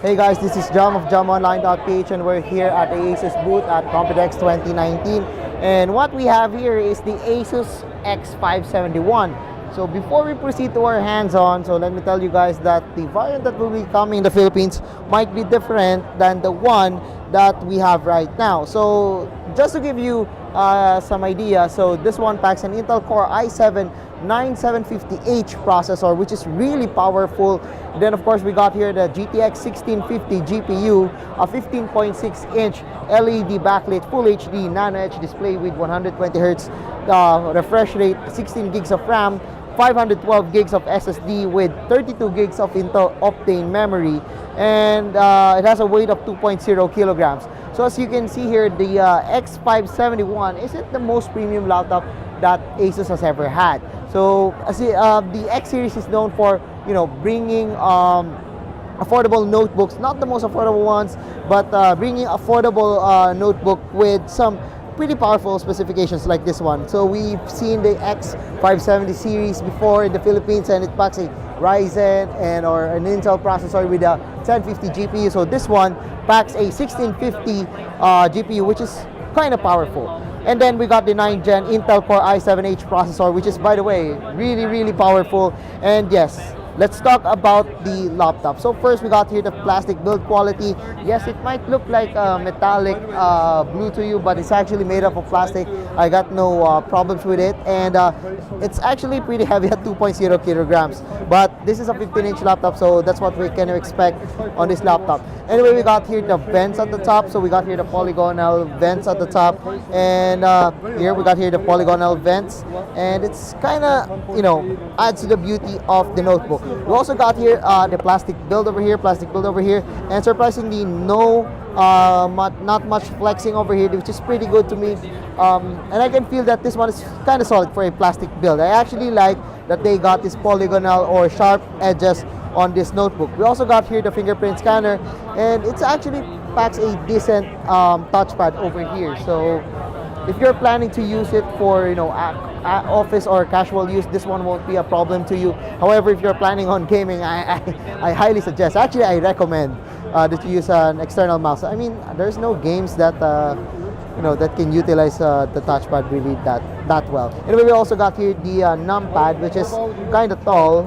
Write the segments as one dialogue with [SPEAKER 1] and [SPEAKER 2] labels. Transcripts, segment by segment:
[SPEAKER 1] Hey guys, this is Jam of JamOnline.ph and we're here at the ASUS booth at Computex 2019. And what we have here is the ASUS X571. So before we proceed to our hands-on, so let me tell you guys that the variant that will be coming in the Philippines might be different than the one that we have right now. So just to give you some idea, so this one packs an Intel Core i7-9750H processor, which is really powerful. Then of course we got here the GTX 1650 GPU, a 15.6-inch LED backlit Full HD Nano Edge display with 120 Hz refresh rate, 16 gigs of RAM, 512 gigs of SSD with 32 gigs of Intel Optane memory, and it has a weight of 2.0 kilograms. So as you can see here, the X571 isn't the most premium laptop that ASUS has ever had. So as the X series is known for, bringing affordable notebooks, not the most affordable ones, but bringing affordable notebook with some pretty powerful specifications like this one. So we've seen the X570 series before in the Philippines, and it packs a Ryzen or an Intel processor with a 1050 GPU. So this one packs a 1650 GPU, which is kind of powerful. And then we got the 9th gen Intel Core i7H processor, which is, by the way, really powerful. And yes, let's talk about the laptop. So first we got here the plastic build quality. Yes, it might look like metallic blue to you, but it's actually made up of plastic. I got no problems with it, and it's actually pretty heavy at 2.0 kilograms. But this is a 15-inch laptop, so that's what we can expect on this laptop. Anyway, we got here the vents at the top. So we got here the polygonal vents at the top, and here we got here the polygonal vents, and it's kind of, adds to the beauty of the notebook. We also got here the plastic build over here, and surprisingly not much flexing over here, which is pretty good to me. And I can feel that this one is kind of solid for a plastic build. I actually like that they got this polygonal or sharp edges on this notebook. We also got here the fingerprint scanner, and it's actually packs a decent touchpad over here. So if you're planning to use it for office or casual use, this one won't be a problem to you. However, if you're planning on gaming, I highly suggest, actually I recommend that you use an external mouse. I mean, there's no games that that can utilize the touchpad really that well. Anyway, we also got here the Numpad, which is kind of tall.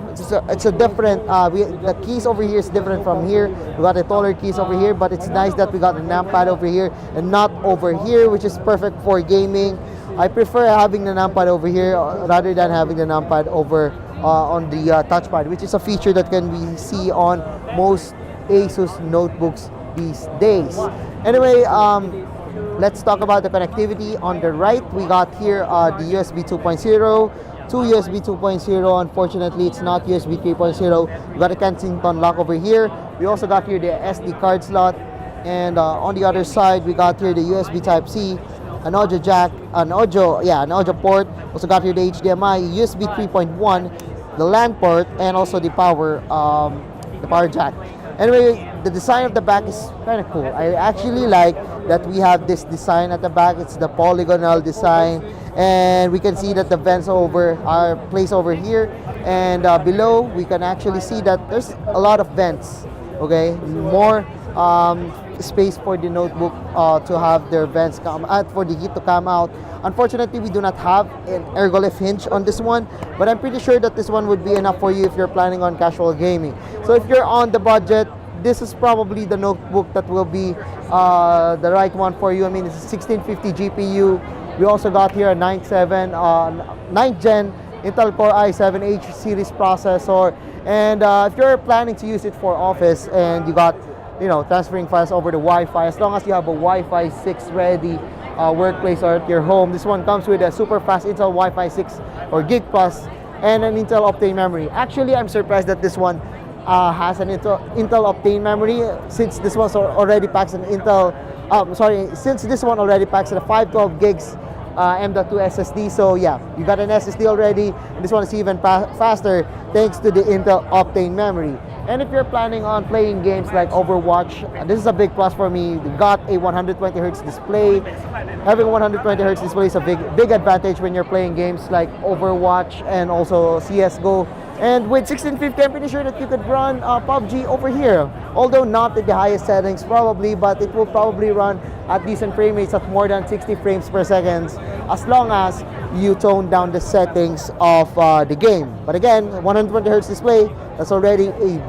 [SPEAKER 1] It's a different, the keys over here is different from here. We got the taller keys over here, but it's nice that we got the Numpad over here and not over here, which is perfect for gaming. I prefer having the Numpad over here rather than having the Numpad over on the touchpad, which is a feature that can be seen on most ASUS notebooks these days. Anyway, let's talk about the connectivity. On the right, we got here the USB 2.0 to USB 2.0. Unfortunately, it's not USB 3.0. We got a Kensington lock over here. We also got here the SD card slot, and on the other side, we got here the USB Type-C, an audio jack, an audio port. Also got here the HDMI, USB 3.1, the LAN port, and also the power jack. Anyway, the design of the back is kind of cool. I actually like that we have this design at the back. It's the polygonal design, and we can see that the vents are placed over here, and below we can actually see that there's a lot of vents. Okay, more space for the notebook to have their vents come out, for the heat to come out. Unfortunately, we do not have an ergolift hinge on this one, but I'm pretty sure that this one would be enough for you if you're planning on casual gaming. So if you're on the budget, this is probably the notebook that will be the right one for you. I mean, it's a 1650 GPU. We also got here a 9th gen Intel Core i7H series processor, and if you're planning to use it for office and you got transferring files over the Wi-Fi, as long as you have a Wi-Fi 6 ready workplace or at your home, this one comes with a super fast Intel Wi-Fi 6 or Gig Plus and an Intel Optane memory. Actually, I'm surprised that this one has an Intel Optane memory, since this one already packs an since this one already packs a 512 gigs M.2 SSD. So yeah, you got an SSD already, and this one is even faster thanks to the Intel Optane memory. And if you're planning on playing games like Overwatch, this is a big plus for me. We got a 120 Hz display. Having a 120 Hz display is a big advantage when you're playing games like Overwatch and also CSGO. And with 1650, I'm pretty sure that you could run PUBG over here. Although not at the highest settings probably, but it will probably run at decent frame rates at more than 60 frames per second as long as you tone down the settings of the game. But again, 120 Hz display, that's already a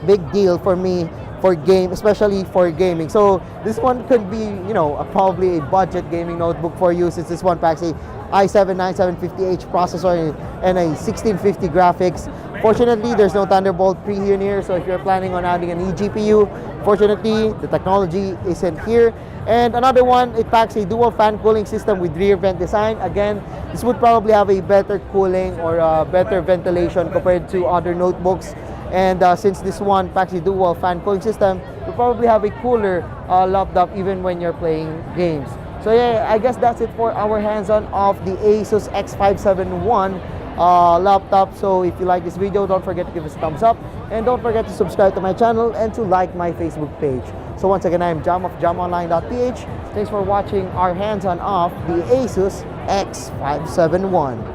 [SPEAKER 1] big deal for me especially for gaming. So this one could be, you know, probably a budget gaming notebook for you, since this one packs a i7-9750H processor and a 1650 graphics. Fortunately, there's no Thunderbolt 3 here, so if you're planning on adding an eGPU, fortunately, the technology isn't here. And another one, it packs a dual fan cooling system with rear vent design. Again, this would probably have a better cooling or better ventilation compared to other notebooks. And since this one packs a dual fan cooling system, you'll probably have a cooler laptop even when you're playing games. So yeah, I guess that's it for our hands-on of the ASUS X571 laptop. So if you like this video, don't forget to give us a thumbs up, and don't forget to subscribe to my channel and to like my Facebook page. So once again, I'm Jam of jamonline.ph. Thanks for watching our hands-on of the ASUS X571.